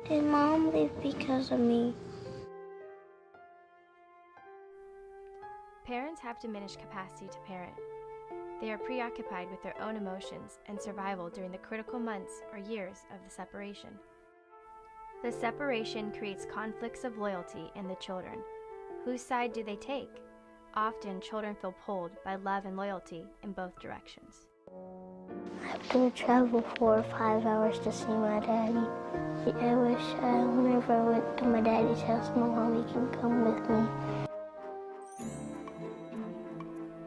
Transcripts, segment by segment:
Did Mom leave because of me? Parents have diminished capacity to parent. They are preoccupied with their own emotions and survival during the critical months or years of the separation. The separation creates conflicts of loyalty in the children. Whose side do they take? Often, children feel pulled by love and loyalty in both directions. I have to travel 4 or 5 hours to see my daddy. I wish whenever I went to my daddy's house, my mommy can come with me.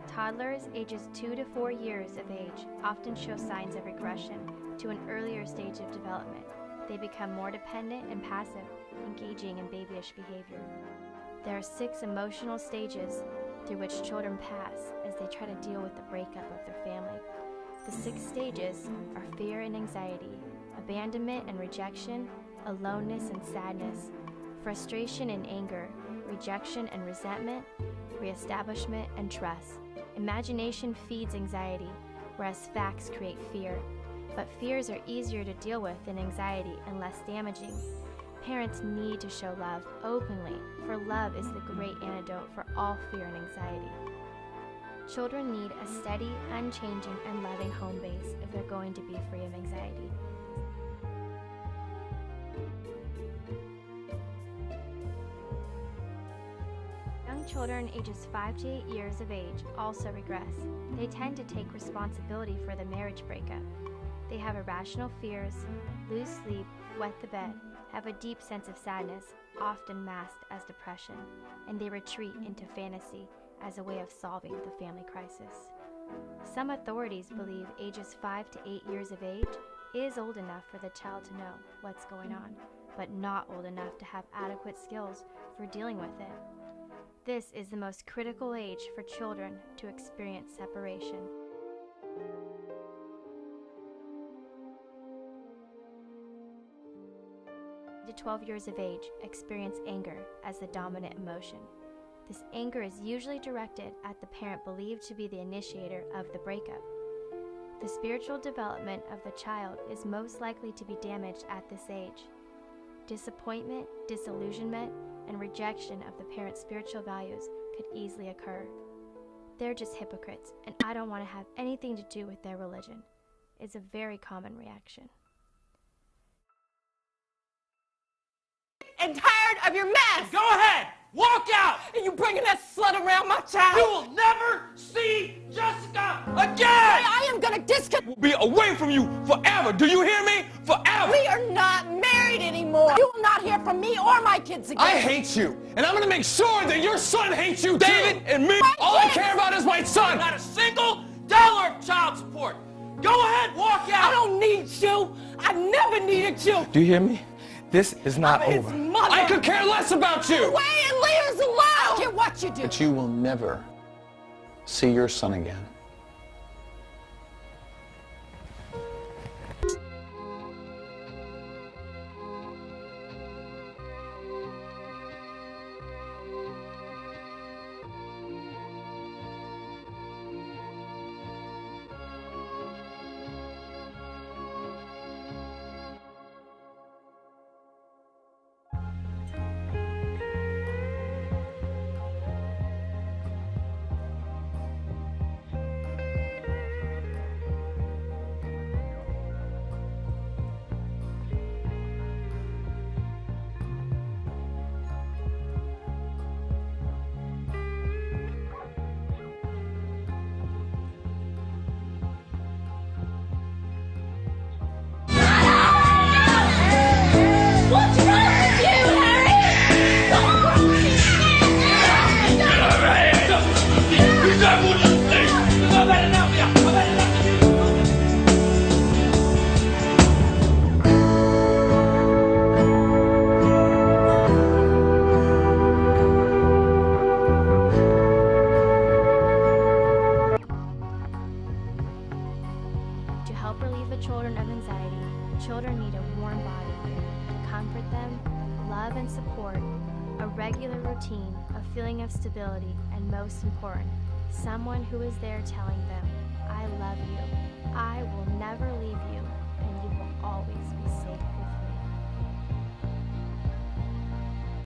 Toddlers ages 2 to 4 years of age often show signs of regression to an earlier stage of development. They become more dependent and passive, engaging in babyish behavior. There are 6 emotional stages through which children pass as they try to deal with the breakup of their family. The 6 stages are fear and anxiety, abandonment and rejection, aloneness and sadness, frustration and anger, rejection and resentment, reestablishment and trust. Imagination feeds anxiety, whereas facts create fear. But fears are easier to deal with than anxiety and less damaging. Parents need to show love openly, for love is the great antidote for all fear and anxiety. Children need a steady, unchanging, and loving home base if they're going to be free of anxiety. Young children ages 5 to 8 years of age also regress. They tend to take responsibility for the marriage breakup. They have irrational fears, lose sleep, wet the bed, have a deep sense of sadness, often masked as depression, and they retreat into fantasy as a way of solving the family crisis. Some authorities believe ages 5 to 8 years of age is old enough for the child to know what's going on, but not old enough to have adequate skills for dealing with it. This is the most critical age for children to experience separation. To 12 years of age, experience anger as the dominant emotion. This anger is usually directed at the parent believed to be the initiator of the breakup. The spiritual development of the child is most likely to be damaged at this age. Disappointment, disillusionment, and rejection of the parent's spiritual values could easily occur. They're just hypocrites, and I don't want to have anything to do with their religion. It's a very common reaction. And tired of your mess. Go ahead, walk out. And you bringing that slut around my child. You will never see Jessica again. I am gonna disconnect. Will be away from you forever. Do you hear me? Forever. We are not married anymore. You will not hear from me or my kids again. I hate you, and I'm gonna make sure that your son hates you, David, and me. My All I kids. care about is my son. Not a single dollar of child support. Go ahead, walk out. I don't need you. I never needed you. Do you hear me? This is not I'm his over. mother. I could care less about you. Away and leave us alone. I don't care what you do. But you will never see your son again. What's wrong with you, Harry? To help relieve the children of anxiety, children need a warm body to comfort them, love and support, a regular routine, a feeling of stability, and most important, someone who is there telling them, I love you.